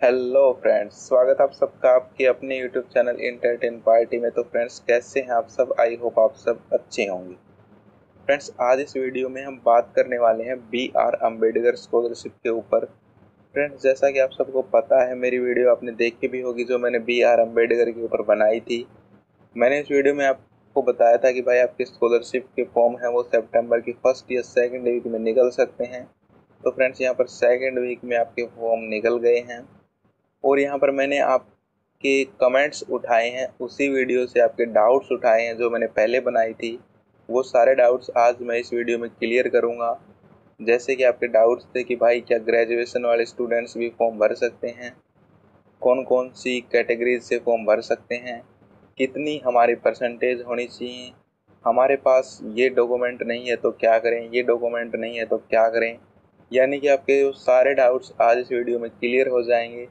Hello friends, स्वागत आप सबका आपके अपने यूट्यूब चैनल इंटरटेन पार्टी में। तो फ्रेंड्स, कैसे हैं आप सब? आई होप आप सब अच्छे होंगे। फ्रेंड्स, आज इस वीडियो में हम बात करने वाले हैं बी आर अम्बेडकर स्कॉलरशिप के ऊपर। फ्रेंड्स, जैसा कि आप सबको पता है, मेरी वीडियो आपने देखी भी होगी जो मैंने बी आर अम्बेडकर के ऊपर बनाई थी। मैंने इस वीडियो में आपको बताया था कि भाई आपके स्कॉलरशिप के फॉर्म हैं वो सितंबर की फर्स्ट या सेकेंड वीक में निकल सकते हैं। तो फ्रेंड्स, यहाँ पर सेकेंड वीक में आपके फॉर्म निकल गए हैं और यहाँ पर मैंने आपके कमेंट्स उठाए हैं, उसी वीडियो से आपके डाउट्स उठाए हैं जो मैंने पहले बनाई थी। वो सारे डाउट्स आज मैं इस वीडियो में क्लियर करूँगा। जैसे कि आपके डाउट्स थे कि भाई क्या ग्रेजुएशन वाले स्टूडेंट्स भी फॉर्म भर सकते हैं, कौन कौन सी कैटेगरीज से फॉर्म भर सकते हैं, कितनी हमारी परसेंटेज होनी चाहिए, हमारे पास ये डॉक्यूमेंट नहीं है तो क्या करें, ये डॉक्यूमेंट नहीं है तो क्या करें। यानी कि आपके सारे डाउट्स आज इस वीडियो में क्लियर हो जाएंगे।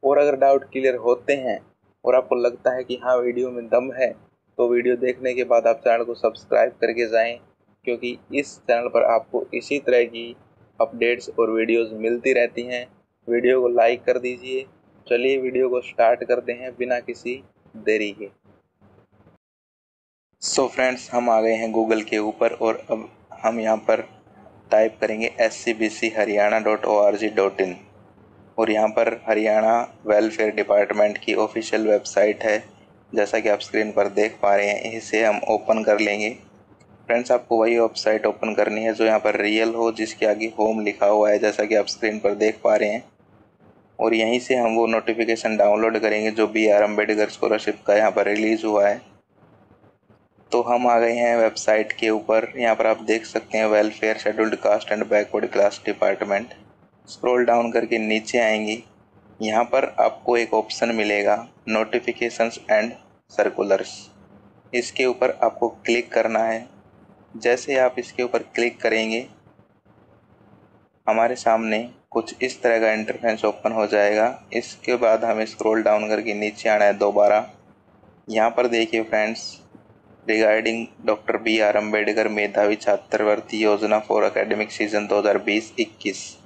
और अगर डाउट क्लियर होते हैं और आपको लगता है कि हाँ वीडियो में दम है, तो वीडियो देखने के बाद आप चैनल को सब्सक्राइब करके जाएं, क्योंकि इस चैनल पर आपको इसी तरह की अपडेट्स और वीडियोस मिलती रहती हैं। वीडियो को लाइक कर दीजिए। चलिए वीडियो को स्टार्ट करते हैं बिना किसी देरी के। सो फ्रेंड्स, हम आ गए हैं गूगल के ऊपर और अब हम यहाँ पर टाइप करेंगे scbchharyana.org.in और यहाँ पर हरियाणा वेलफेयर डिपार्टमेंट की ऑफिशियल वेबसाइट है, जैसा कि आप स्क्रीन पर देख पा रहे हैं। इसे हम ओपन कर लेंगे। फ्रेंड्स, आपको वही वेबसाइट ओपन करनी है जो यहाँ पर रियल हो, जिसके आगे होम लिखा हुआ है, जैसा कि आप स्क्रीन पर देख पा रहे हैं। और यहीं से हम वो नोटिफिकेशन डाउनलोड करेंगे जो बी आर अम्बेडकर स्कॉलरशिप का यहाँ पर रिलीज़ हुआ है। तो हम आ गए हैं वेबसाइट के ऊपर। यहाँ पर आप देख सकते हैं welfare scheduled caste and backward class department. Scroll down करके नीचे आएंगे। यहाँ पर आपको एक ऑप्शन मिलेगा नोटिफिकेशंस एंड सर्कुलर्स। इसके ऊपर आपको क्लिक करना है। जैसे आप इसके ऊपर क्लिक करेंगे, हमारे सामने कुछ इस तरह का इंटरफेस ओपन हो जाएगा। इसके बाद हमें स्क्रॉल डाउन करके नीचे आना है दोबारा। यहाँ पर देखिए friends, regarding doctor B R Ambedkar मेधावी छात्रवृत्ति योजना फॉर एकेडमिक सीजन 2020-21,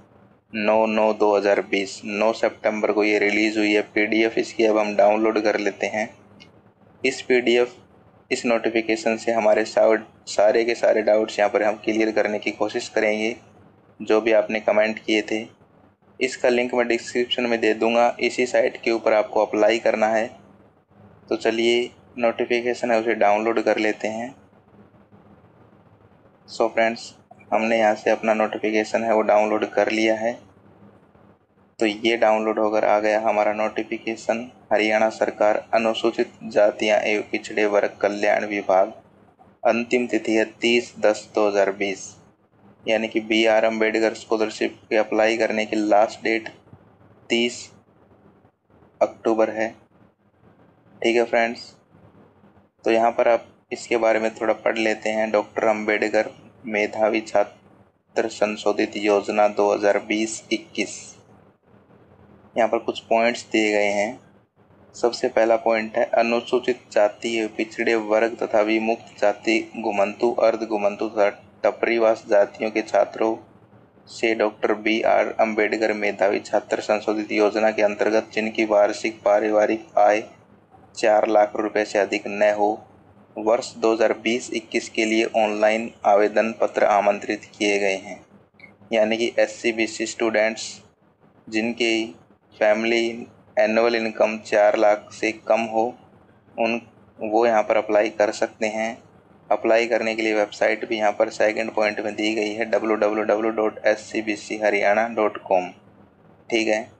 9/9/2020, 9 सितंबर को ये रिलीज़ हुई है। पीडीएफ इसकी अब हम डाउनलोड कर लेते हैं। इस पीडीएफ इस नोटिफिकेशन से हमारे सारे के सारे डाउट्स यहाँ पर हम क्लियर करने की कोशिश करेंगे, जो भी आपने कमेंट किए थे। इसका लिंक मैं डिस्क्रिप्शन में दे दूँगा। इसी साइट के ऊपर आपको अप्लाई करना है। तो चलिए, नोटिफिकेशन है उसे डाउनलोड कर लेते हैं। सो फ्रेंड्स, हमने यहाँ से अपना नोटिफिकेशन है वो डाउनलोड कर लिया है। तो ये डाउनलोड होकर आ गया हमारा नोटिफिकेशन। हरियाणा सरकार अनुसूचित जातियाँ एवं पिछड़े वर्ग कल्याण विभाग। अंतिम तिथि है 30/10/2020। यानी कि बी आर अम्बेडकर स्कॉलरशिप के अप्लाई करने की लास्ट डेट 30 अक्टूबर है। ठीक है फ्रेंड्स, तो यहाँ पर आप इसके बारे में थोड़ा पढ़ लेते हैं। डॉक्टर अम्बेडकर मेधावी छात्र संशोधित योजना 2020-21। यहाँ पर कुछ पॉइंट्स दिए गए हैं। सबसे पहला पॉइंट है, अनुसूचित जाति एवं पिछड़े वर्ग तथा विमुक्त जाति, घुमंतु, अर्ध घुमंतु तथा टपरीवास जातियों के छात्रों से डॉक्टर बी आर अम्बेडकर मेधावी छात्र संशोधित योजना के अंतर्गत जिनकी वार्षिक पारिवारिक आय 4 लाख रुपए से अधिक न हो, वर्ष 2020-21 के लिए ऑनलाइन आवेदन पत्र आमंत्रित किए गए हैं। यानी कि SC/BC स्टूडेंट्स जिनकी फैमिली एनुअल इनकम 4 लाख से कम हो, वो यहाँ पर अप्लाई कर सकते हैं। अप्लाई करने के लिए वेबसाइट भी यहाँ पर सेकंड पॉइंट में दी गई है, www.scbcharyana.com। ठीक है,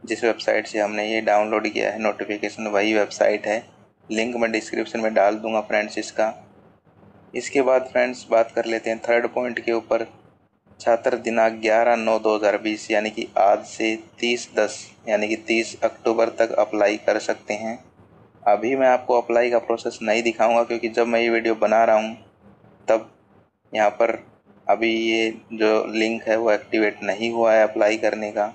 जिस वेबसाइट से हमने ये डाउनलोड किया है नोटिफिकेशन, वही वेबसाइट है। लिंक मैं डिस्क्रिप्शन में डाल दूंगा फ्रेंड्स इसका। इसके बाद फ्रेंड्स बात कर लेते हैं थर्ड पॉइंट के ऊपर। छात्र दिनांक 11/9/2020 यानी कि आज से 30/10 यानी कि 30 अक्टूबर तक अप्लाई कर सकते हैं। अभी मैं आपको अप्लाई का प्रोसेस नहीं दिखाऊंगा, क्योंकि जब मैं ये वीडियो बना रहा हूँ तब यहाँ पर अभी ये जो लिंक है वो एक्टिवेट नहीं हुआ है अप्लाई करने का।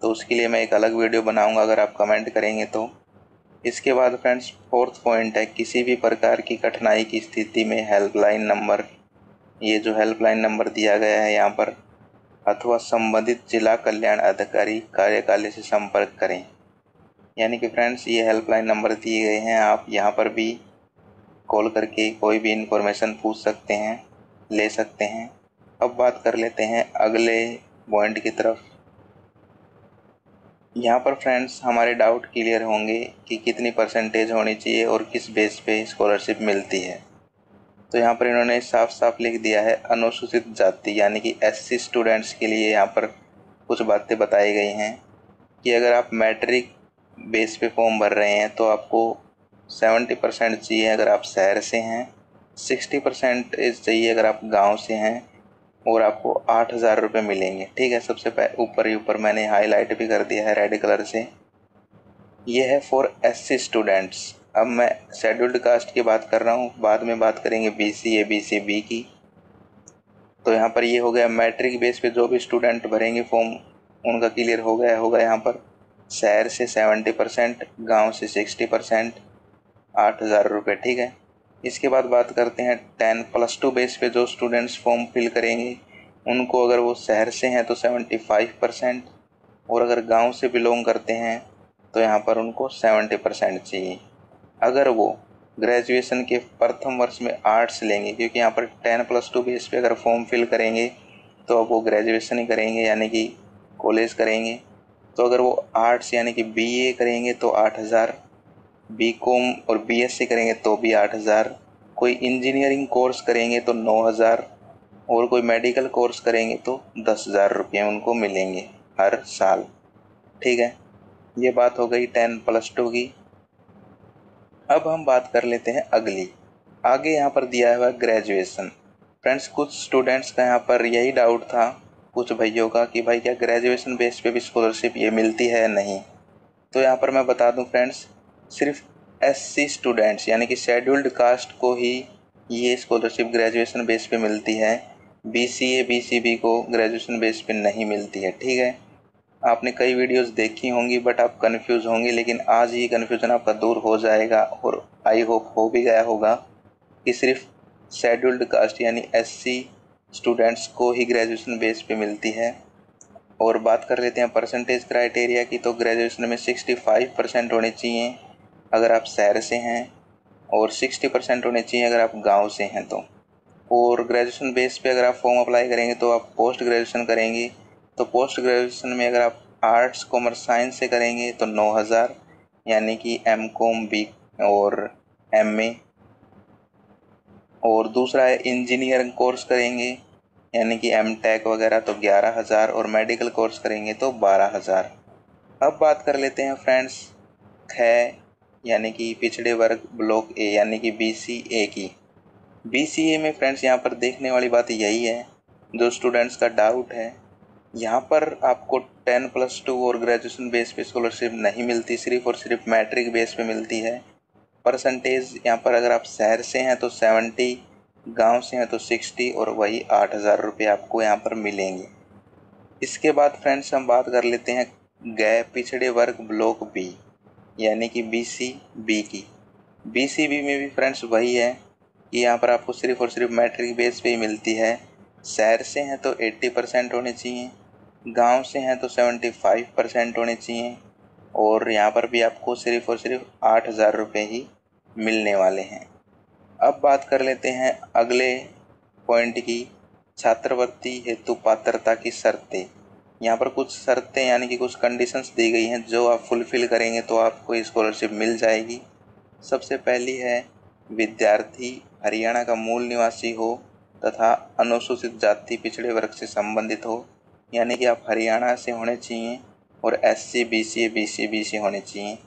तो उसके लिए मैं एक अलग वीडियो बनाऊंगा अगर आप कमेंट करेंगे तो। इसके बाद फ्रेंड्स फोर्थ पॉइंट है, किसी भी प्रकार की कठिनाई की स्थिति में हेल्पलाइन नंबर, ये जो हेल्पलाइन नंबर दिया गया है यहाँ पर, अथवा संबंधित जिला कल्याण अधिकारी कार्यालय से संपर्क करें। यानी कि फ्रेंड्स ये हेल्पलाइन नंबर दिए गए हैं, आप यहाँ पर भी कॉल करके कोई भी इंफॉर्मेशन पूछ सकते हैं, ले सकते हैं। अब बात कर लेते हैं अगले पॉइंट की तरफ। यहाँ पर फ्रेंड्स हमारे डाउट क्लियर होंगे कि कितनी परसेंटेज होनी चाहिए और किस बेस पे स्कॉलरशिप मिलती है। तो यहाँ पर इन्होंने साफ साफ लिख दिया है अनुसूचित जाति यानी कि SC स्टूडेंट्स के लिए यहाँ पर कुछ बातें बताई गई हैं कि अगर आप मैट्रिक बेस पे फॉर्म भर रहे हैं तो आपको 70% चाहिए अगर आप शहर से हैं, 60% चाहिए अगर आप गांव से हैं, और आपको 8,000 रुपये मिलेंगे। ठीक है, सबसे ऊपर ही ऊपर मैंने हाईलाइट भी कर दिया है रेड कलर से। ये है फॉर SC स्टूडेंट्स। अब मैं शेड्यूल्ड कास्ट की बात कर रहा हूँ, बाद में बात करेंगे BCA BCB की। तो यहाँ पर ये हो गया मैट्रिक बेस पे जो भी स्टूडेंट भरेंगे फॉर्म उनका क्लियर हो गया होगा। यहाँ पर शहर से 70%, गांव से 60%, 8,000 रुपये। ठीक है, इसके बाद बात करते हैं 10+2 बेस पे जो स्टूडेंट्स फॉर्म फिल करेंगे उनको अगर वो शहर से हैं तो 75%, और अगर गांव से बिलोंग करते हैं तो यहाँ पर उनको 70% चाहिए। अगर वो ग्रेजुएशन के प्रथम वर्ष में आर्ट्स लेंगे, क्योंकि यहाँ पर 10+2 बेस पे अगर फॉर्म फिल करेंगे तो अब वो ग्रेजुएशन ही करेंगे यानी कि कॉलेज करेंगे। तो अगर वो आर्ट्स यानी कि BA करेंगे तो 8,000, BCom और BSc करेंगे तो भी 8,000, कोई इंजीनियरिंग कोर्स करेंगे तो 9,000, और कोई मेडिकल कोर्स करेंगे तो 10,000 रुपये उनको मिलेंगे हर साल। ठीक है, ये बात हो गई 10+2 की। अब हम बात कर लेते हैं अगली। आगे यहाँ पर दिया हुआ ग्रेजुएशन। फ्रेंड्स कुछ स्टूडेंट्स का यहाँ पर यही डाउट था, कुछ भाइयों का, कि भाई क्या ग्रेजुएशन बेस पे भी स्कॉलरशिप ये मिलती है या नहीं। तो यहाँ पर मैं बता दूँ फ्रेंड्स, सिर्फ SC स्टूडेंट्स यानी कि शेड्यूल्ड कास्ट को ही ये स्कॉलरशिप ग्रेजुएशन बेस पे मिलती है। BCA BCB को ग्रेजुएशन बेस पे नहीं मिलती है। ठीक है, आपने कई वीडियोस देखी होंगी बट आप कंफ्यूज होंगे, लेकिन आज ही कंफ्यूजन आपका दूर हो जाएगा, और आई होप हो भी गया होगा कि सिर्फ शेड्यूल्ड कास्ट यानी SC स्टूडेंट्स को ही ग्रेजुएशन बेस पे मिलती है। और बात कर लेते हैं परसेंटेज क्राइटेरिया की। तो ग्रेजुएशन में 65% होने चाहिए अगर आप शहर से हैं, और 60% होने चाहिए अगर आप गांव से हैं। तो और ग्रेजुएशन बेस पे अगर आप फॉर्म अप्लाई करेंगे तो आप पोस्ट ग्रेजुएशन करेंगे। तो पोस्ट ग्रेजुएशन में अगर आप आर्ट्स कॉमर्स साइंस से करेंगे तो 9,000 यानी कि MCom B और MA। और दूसरा है इंजीनियरिंग कोर्स करेंगे यानी कि MTech वगैरह तो 11,000, और मेडिकल कोर्स करेंगे तो 12,000। अब बात कर लेते हैं फ्रेंड्स ख यानी कि पिछड़े वर्ग ब्लॉक A यानी कि BCA की। BCA में फ्रेंड्स यहाँ पर देखने वाली बात यही है, जो स्टूडेंट्स का डाउट है, यहाँ पर आपको 10+2 और ग्रेजुएशन बेस पे स्कॉलरशिप नहीं मिलती, सिर्फ और सिर्फ मैट्रिक बेस पे मिलती है। परसेंटेज यहाँ पर अगर आप शहर से हैं तो 70, गांव से हैं तो 60, और वही 8,000 रुपये आपको यहाँ पर मिलेंगे। इसके बाद फ्रेंड्स हम बात कर लेते हैं गए पिछड़े वर्ग ब्लॉक B यानी कि BCB की। BCB में भी फ्रेंड्स वही है कि यहाँ पर आपको सिर्फ और सिर्फ मैट्रिक बेस पे ही मिलती है। शहर से हैं तो 80% होने चाहिए, गांव से हैं तो 75% होने चाहिए, और यहाँ पर भी आपको सिर्फ और सिर्फ 8,000 रुपये ही मिलने वाले हैं। अब बात कर लेते हैं अगले पॉइंट की, छात्रवृत्ति हेतु पात्रता की शर्तें। यहाँ पर कुछ शर्तें यानी कि कुछ कंडीशंस दी गई हैं, जो आप फुलफिल करेंगे तो आपको स्कॉलरशिप मिल जाएगी। सबसे पहली है विद्यार्थी हरियाणा का मूल निवासी हो तथा अनुसूचित जाति पिछड़े वर्ग से संबंधित हो, यानी कि आप हरियाणा से होने चाहिए और SC BCA BCB से होने चाहिए।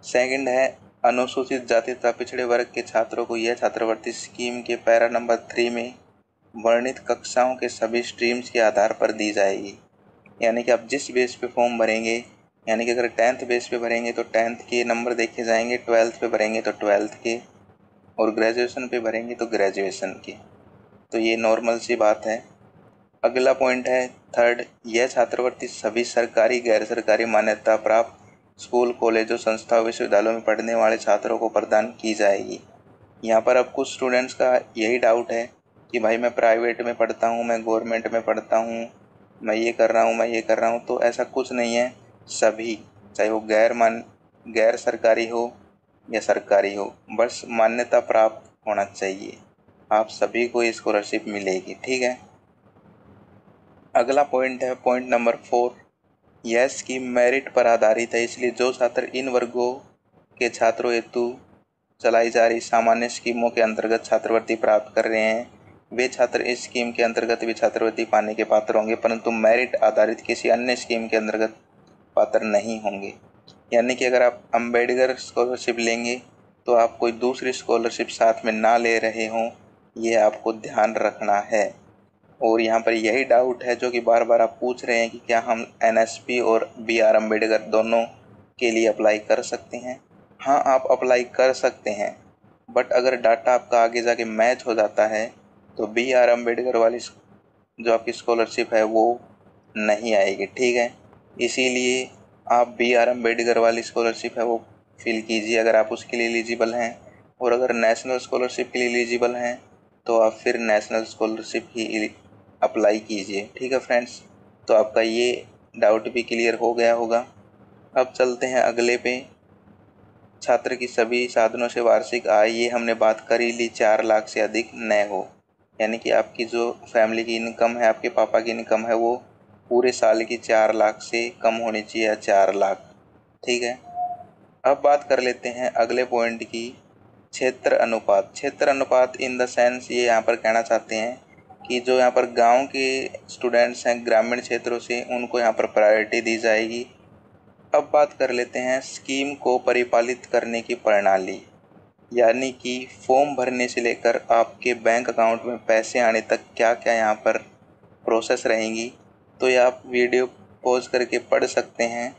सेकंड है अनुसूचित जाति तथा पिछड़े वर्ग के छात्रों को यह छात्रवृत्ति स्कीम के पैरा नंबर 3 में वर्णित कक्षाओं के सभी स्ट्रीम्स के आधार पर दी जाएगी। यानी कि आप जिस बेस पे फॉर्म भरेंगे, यानी कि अगर 10th बेस पे भरेंगे तो 10th के नंबर देखे जाएंगे, 12th पे भरेंगे तो 12th के, और ग्रेजुएशन पे भरेंगे तो ग्रेजुएशन के। तो ये नॉर्मल सी बात है। अगला पॉइंट है थर्ड, यह छात्रवृत्ति सभी सरकारी गैर सरकारी मान्यता प्राप्त स्कूल कॉलेजों संस्थाओं विश्वविद्यालयों में पढ़ने वाले छात्रों को प्रदान की जाएगी। यहाँ पर अब कुछ स्टूडेंट्स का यही डाउट है कि भाई मैं प्राइवेट में पढ़ता हूँ, मैं गवर्नमेंट में पढ़ता हूँ, मैं ये कर रहा हूँ, मैं ये कर रहा हूँ। तो ऐसा कुछ नहीं है, सभी चाहे वो गैर सरकारी हो या सरकारी हो, बस मान्यता प्राप्त होना चाहिए, आप सभी को स्कॉलरशिप मिलेगी। ठीक है। अगला पॉइंट है पॉइंट नंबर 4, यह स्कीम मेरिट पर आधारित है, इसलिए जो छात्र इन वर्गों के छात्रों हेतु चलाई जा रही सामान्य स्कीमों के अंतर्गत छात्रवृत्ति प्राप्त कर रहे हैं, वे छात्र इस स्कीम के अंतर्गत भी छात्रवृत्ति पाने के पात्र होंगे, परंतु मेरिट आधारित किसी अन्य स्कीम के अंतर्गत पात्र नहीं होंगे। यानी कि अगर आप अम्बेडकर स्कॉलरशिप लेंगे तो आप कोई दूसरी स्कॉलरशिप साथ में ना ले रहे हों, ये आपको ध्यान रखना है। और यहाँ पर यही डाउट है जो कि बार बार आप पूछ रहे हैं कि क्या हम NSP और BR अम्बेडकर दोनों के लिए अप्लाई कर सकते हैं। हाँ, आप अप्लाई कर सकते हैं, बट अगर डाटा आपका आगे जाके मैच हो जाता है तो BR अम्बेडकर वाली जो आपकी स्कॉलरशिप है वो नहीं आएगी। ठीक है। इसीलिए आप BR अम्बेडकर वाली स्कॉलरशिप है वो फिल कीजिए अगर आप उसके लिए एलिजिबल हैं, और अगर नेशनल स्कॉलरशिप के लिए एलिजिबल हैं तो आप फिर नेशनल स्कॉलरशिप ही अप्लाई कीजिए। ठीक है फ्रेंड्स, तो आपका ये डाउट भी क्लियर हो गया होगा। अब चलते हैं अगले पे। छात्र की सभी साधनों से वार्षिक आय, ये हमने बात कर ही ली, 4 लाख से अधिक न हो। यानी कि आपकी जो फैमिली की इनकम है, आपके पापा की इनकम है, वो पूरे साल की 4 लाख से कम होनी चाहिए, 4 लाख। ठीक है। अब बात कर लेते हैं अगले पॉइंट की, क्षेत्र अनुपात। क्षेत्र अनुपात इन द सेंस ये यहाँ पर कहना चाहते हैं कि जो यहाँ पर गांव के स्टूडेंट्स हैं ग्रामीण क्षेत्रों से, उनको यहाँ पर प्रायोरिटी दी जाएगी। अब बात कर लेते हैं स्कीम को परिपालित करने की प्रणाली, यानी कि फॉर्म भरने से लेकर आपके बैंक अकाउंट में पैसे आने तक क्या क्या यहाँ पर प्रोसेस रहेंगी। तो ये आप वीडियो पॉज करके पढ़ सकते हैं,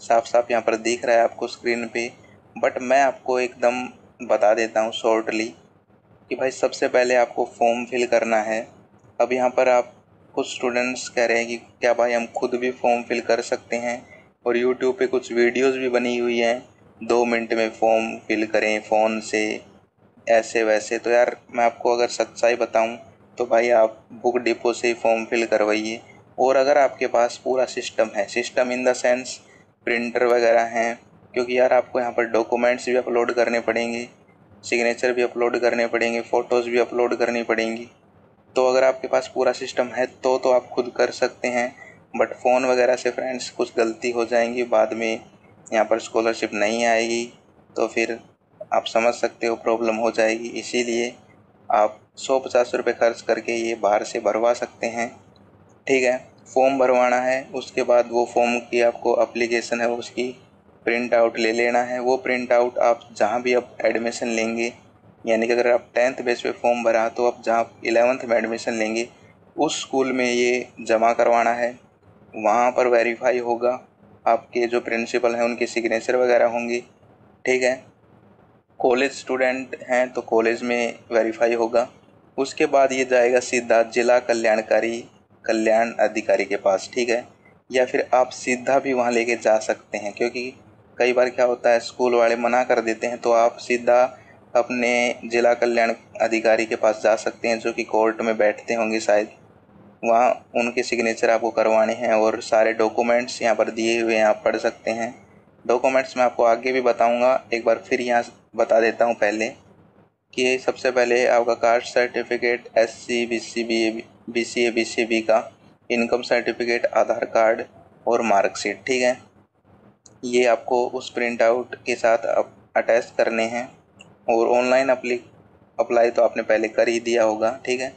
साफ साफ यहाँ पर दिख रहा है आपको स्क्रीन पे, बट मैं आपको एकदम बता देता हूँ शॉर्टली कि भाई सबसे पहले आपको फॉर्म फिल करना है। अब यहाँ पर आप कुछ स्टूडेंट्स कह रहे हैं कि क्या भाई हम खुद भी फॉर्म फिल कर सकते हैं, और यूट्यूब पे कुछ वीडियोस भी बनी हुई हैं 2 मिनट में फॉर्म फिल करें फ़ोन से, ऐसे वैसे। तो यार मैं आपको अगर सच्चाई बताऊं तो भाई आप बुक डिपो से ही फॉर्म फिल करवाइए। और अगर आपके पास पूरा सिस्टम है, system in the sense printer वगैरह हैं, क्योंकि यार आपको यहाँ पर डॉक्यूमेंट्स भी अपलोड करने पड़ेंगे, सिग्नेचर भी अपलोड करने पड़ेंगे, फ़ोटोज़ भी अपलोड करनी पड़ेंगी। तो अगर आपके पास पूरा सिस्टम है तो आप खुद कर सकते हैं, बट फ़ोन वगैरह से फ्रेंड्स कुछ गलती हो जाएंगी, बाद में यहाँ पर स्कॉलरशिप नहीं आएगी तो फिर आप समझ सकते हो प्रॉब्लम हो जाएगी। इसीलिए आप 150 रुपये खर्च करके ये बाहर से भरवा सकते हैं। ठीक है। फॉर्म भरवाना है, उसके बाद वो फॉर्म की आपको एप्लीकेशन है उसकी प्रिंट आउट ले लेना है। वो प्रिंट आउट आप जहाँ भी आप एडमिशन लेंगे, यानी कि अगर आप 10th बेस पे फॉर्म भरा तो आप जहाँ 11th में एडमिशन लेंगे उस स्कूल में ये जमा करवाना है। वहाँ पर वेरीफाई होगा, आपके जो प्रिंसिपल हैं उनके सिग्नेचर वगैरह होंगी। ठीक है। कॉलेज स्टूडेंट हैं तो कॉलेज में वेरीफाई होगा। उसके बाद ये जाएगा सीधा जिला कल्याण अधिकारी के पास। ठीक है। या फिर आप सीधा भी वहाँ लेके जा सकते हैं, क्योंकि कई बार क्या होता है स्कूल वाले मना कर देते हैं, तो आप सीधा अपने जिला कल्याण अधिकारी के पास जा सकते हैं, जो कि कोर्ट में बैठते होंगे शायद। वहाँ उनके सिग्नेचर आपको करवाने हैं और सारे डॉक्यूमेंट्स यहाँ पर दिए हुए हैं, आप पढ़ सकते हैं। डॉक्यूमेंट्स मैं आपको आगे भी बताऊंगा, एक बार फिर यहाँ बता देता हूँ पहले कि सबसे पहले आपका caste certificate, SC BC BCA BCB का, इनकम सर्टिफिकेट, आधार कार्ड और मार्कशीट। ठीक है। ये आपको उस प्रिंट आउट के साथ अटैच करने हैं, और ऑनलाइन अप्लाई तो आपने पहले कर ही दिया होगा। ठीक है।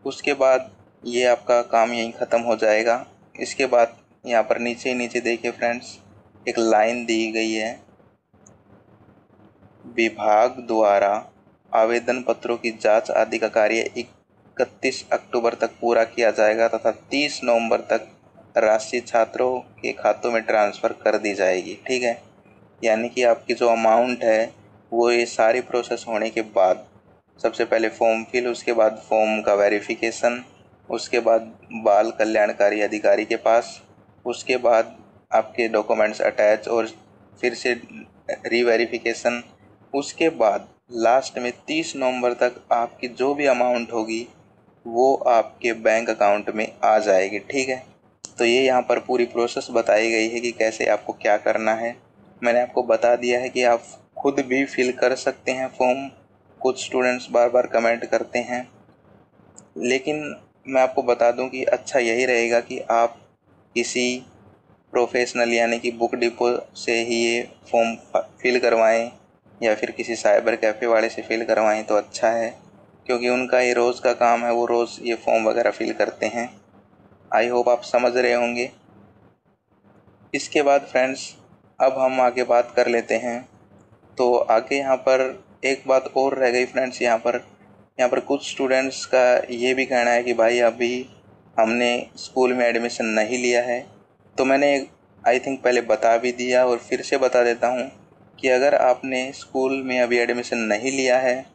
उसके बाद ये आपका काम यहीं ख़त्म हो जाएगा। इसके बाद यहाँ पर नीचे देखिए फ्रेंड्स, एक लाइन दी गई है, विभाग द्वारा आवेदन पत्रों की जांच आदि का कार्य 31 अक्टूबर तक पूरा किया जाएगा तथा 30 नवंबर तक राशि छात्रों के खातों में ट्रांसफ़र कर दी जाएगी। ठीक है। यानी कि आपकी जो अमाउंट है वो ये सारी प्रोसेस होने के बाद, सबसे पहले फॉर्म फिल, उसके बाद फॉर्म का वेरिफिकेशन, उसके बाद बाल कल्याणकारी अधिकारी के पास, उसके बाद आपके डॉक्यूमेंट्स अटैच और फिर से रीवेरिफिकेशन, उसके बाद लास्ट में 30 नवंबर तक आपकी जो भी अमाउंट होगी वो आपके बैंक अकाउंट में आ जाएगी। ठीक है। तो ये यहाँ पर पूरी प्रोसेस बताई गई है कि कैसे आपको क्या करना है। मैंने आपको बता दिया है कि आप खुद भी फिल कर सकते हैं फॉर्म। कुछ स्टूडेंट्स बार बार कमेंट करते हैं, लेकिन मैं आपको बता दूं कि अच्छा यही रहेगा कि आप किसी प्रोफेशनल यानी कि बुक डिपो से ही ये फॉर्म फिल करवाएं, या फिर किसी साइबर कैफ़े वाले से फिल करवाएं तो अच्छा है, क्योंकि उनका ये रोज़ का काम है, वो रोज़ ये फॉर्म वगैरह फिल करते हैं। आई होप आप समझ रहे होंगे। इसके बाद फ्रेंड्स अब हम आगे बात कर लेते हैं। तो आगे यहाँ पर एक बात और रह गई फ्रेंड्स, यहाँ पर कुछ स्टूडेंट्स का ये भी कहना है कि भाई अभी हमने स्कूल में एडमिशन नहीं लिया है। तो मैंने आई थिंक पहले बता भी दिया और फिर से बता देता हूँ कि अगर आपने स्कूल में अभी एडमिशन नहीं लिया है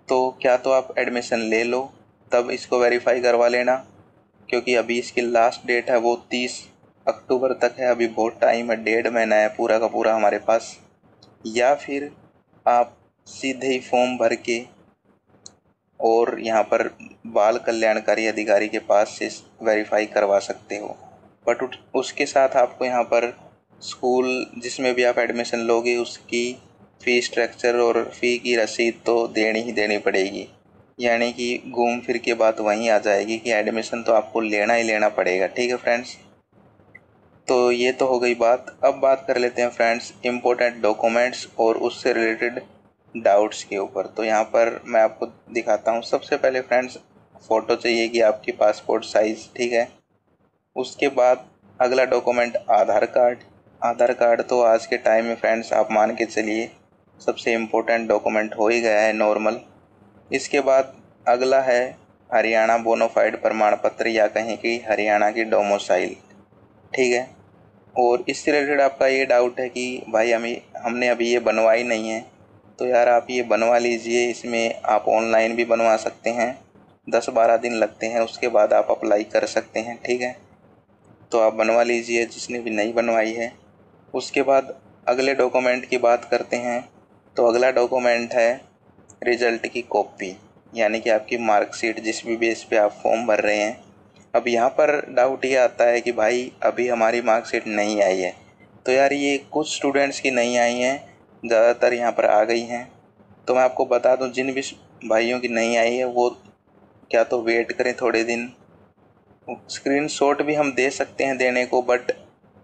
तो क्या तो आप एडमिशन ले लो, तब इसको वेरीफाई करवा लेना, क्योंकि अभी इसकी लास्ट डेट है वो 30 अक्टूबर तक है। अभी बहुत टाइम है, 1.5 महीना है पूरा का पूरा हमारे पास। या फिर आप सीधे ही फॉर्म भर के और यहाँ पर बाल कल्याणकारी अधिकारी के पास से वेरीफाई करवा सकते हो। बट उसके साथ आपको यहाँ पर स्कूल जिसमें भी आप एडमिशन लोगे उसकी फ़ी स्ट्रक्चर और फ़ी की रसीद तो देनी ही देनी पड़ेगी। यानी कि घूम फिर के बात वहीं आ जाएगी कि एडमिशन तो आपको लेना ही लेना पड़ेगा। ठीक है फ्रेंड्स, तो ये तो हो गई बात। अब बात कर लेते हैं फ्रेंड्स इम्पोर्टेंट डॉक्यूमेंट्स और उससे रिलेटेड डाउट्स के ऊपर। तो यहाँ पर मैं आपको दिखाता हूँ। सबसे पहले फ्रेंड्स फ़ोटो चाहिए कि आपकी पासपोर्ट साइज़, ठीक है। उसके बाद अगला डॉक्यूमेंट आधार कार्ड। आधार कार्ड तो आज के टाइम में फ्रेंड्स आप मान के चलिए सबसे इम्पोर्टेंट डॉक्यूमेंट हो ही गया है नॉर्मल। इसके बाद अगला है हरियाणा बोनाफाइड प्रमाण पत्र या कहीं की हरियाणा की डोमिसाइल, ठीक है। और इससे रिलेटेड आपका ये डाउट है कि भाई हमने अभी ये बनवाई नहीं है, तो यार आप ये बनवा लीजिए। इसमें आप ऑनलाइन भी बनवा सकते हैं, 10-12 दिन लगते हैं, उसके बाद आप अप्लाई कर सकते हैं, ठीक है। तो आप बनवा लीजिए जिसने भी नहीं बनवाई है। उसके बाद अगले डॉक्यूमेंट की बात करते हैं। तो अगला डॉक्यूमेंट है रिजल्ट की कॉपी, यानी कि आपकी मार्कशीट जिस भी बेस पे आप फॉर्म भर रहे हैं। अब यहाँ पर डाउट ये आता है कि भाई अभी हमारी मार्कशीट नहीं आई है। तो यार ये कुछ स्टूडेंट्स की नहीं आई हैं, ज़्यादातर यहाँ पर आ गई हैं। तो मैं आपको बता दूँ जिन भी भाइयों की नहीं आई है वो क्या तो वेट करें थोड़े दिन। स्क्रीनशॉट भी हम दे सकते हैं देने को, बट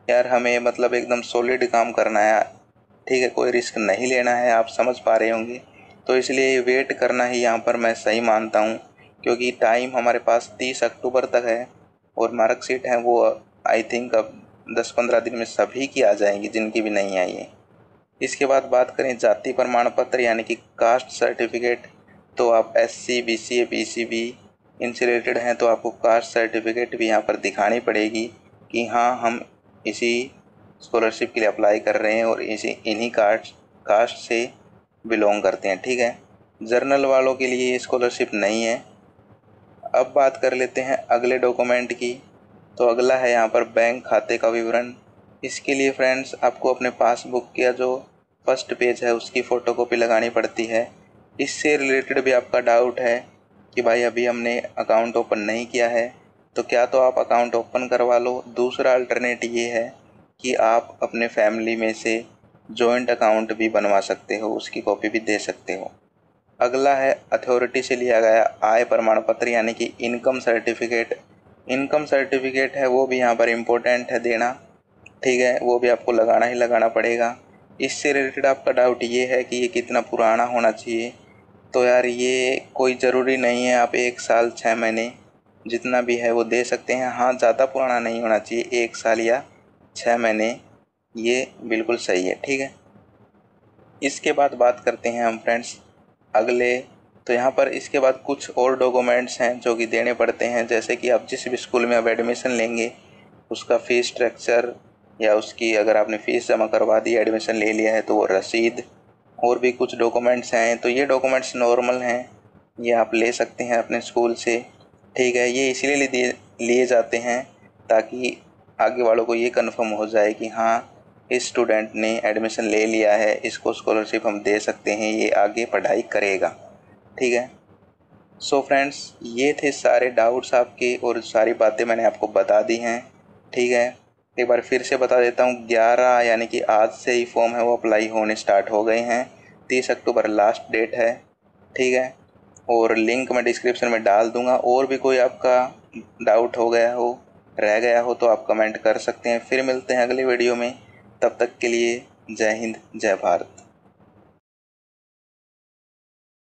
यार हमें मतलब एकदम सॉलिड काम करना है, ठीक है, कोई रिस्क नहीं लेना है, आप समझ पा रहे होंगे। तो इसलिए वेट करना ही यहाँ पर मैं सही मानता हूँ, क्योंकि टाइम हमारे पास 30 अक्टूबर तक है और मार्कशीट है वो आई थिंक अब 10-15 दिन में सभी की आ जाएंगी जिनकी भी नहीं आई है। इसके बाद बात करें जाति प्रमाण पत्र यानी कि कास्ट सर्टिफिकेट। तो आप SC BC PCB इनसे रिलेटेड हैं तो आपको कास्ट सर्टिफिकेट भी यहाँ पर दिखानी पड़ेगी कि हाँ हम इसी स्कॉलरशिप के लिए अप्लाई कर रहे हैं और इन्हीं कास्ट से बिलोंग करते हैं, ठीक है। जर्नल वालों के लिए ये स्कॉलरशिप नहीं है। अब बात कर लेते हैं अगले डॉक्यूमेंट की। तो अगला है यहाँ पर बैंक खाते का विवरण। इसके लिए फ्रेंड्स आपको अपने पासबुक का जो फर्स्ट पेज है उसकी फ़ोटोकॉपी लगानी पड़ती है। इससे रिलेटेड भी आपका डाउट है कि भाई अभी हमने अकाउंट ओपन नहीं किया है, तो क्या तो आप अकाउंट ओपन करवा लो। दूसरा अल्टरनेट ये है कि आप अपने फैमिली में से जॉइंट अकाउंट भी बनवा सकते हो, उसकी कॉपी भी दे सकते हो। अगला है अथॉरिटी से लिया गया आय प्रमाण पत्र यानी कि इनकम सर्टिफिकेट। इनकम सर्टिफिकेट है वो भी यहाँ पर इम्पोर्टेंट है देना, ठीक है, वो भी आपको लगाना ही लगाना पड़ेगा। इससे रिलेटेड आपका डाउट ये है कि ये कितना पुराना होना चाहिए। तो यार ये कोई ज़रूरी नहीं है, आप 1 साल 6 महीने जितना भी है वो दे सकते हैं। हाँ, ज़्यादा पुराना नहीं होना चाहिए, 1 साल या 6 महीने, ये बिल्कुल सही है, ठीक है। इसके बाद बात करते हैं हम फ्रेंड्स अगले। तो यहाँ पर इसके बाद कुछ और डॉक्यूमेंट्स हैं जो कि देने पड़ते हैं, जैसे कि आप जिस भी स्कूल में आप एडमिशन लेंगे उसका फ़ीस स्ट्रक्चर, या उसकी अगर आपने फ़ीस जमा करवा दी एडमिशन ले लिया है तो वो रसीद, और भी कुछ डॉक्यूमेंट्स हैं। तो ये डॉक्यूमेंट्स नॉर्मल हैं, ये आप ले सकते हैं अपने स्कूल से, ठीक है। ये इसलिए लिए जाते हैं ताकि आगे वालों को ये कंफर्म हो जाए कि हाँ इस स्टूडेंट ने एडमिशन ले लिया है, इसको स्कॉलरशिप हम दे सकते हैं, ये आगे पढ़ाई करेगा, ठीक है। सो फ्रेंड्स ये थे सारे डाउट्स आपके और सारी बातें मैंने आपको बता दी हैं, ठीक है। एक बार फिर से बता देता हूँ, 11 यानी कि आज से ही फॉर्म है वो अप्लाई होने स्टार्ट हो गए हैं। 30 अक्टूबर लास्ट डेट है, ठीक है। और लिंक मैं डिस्क्रिप्शन में डाल दूंगा। और भी कोई आपका डाउट हो गया हो, रह गया हो, तो आप कमेंट कर सकते हैं। फिर मिलते हैं अगली वीडियो में, तब तक के लिए जय हिंद जय भारत।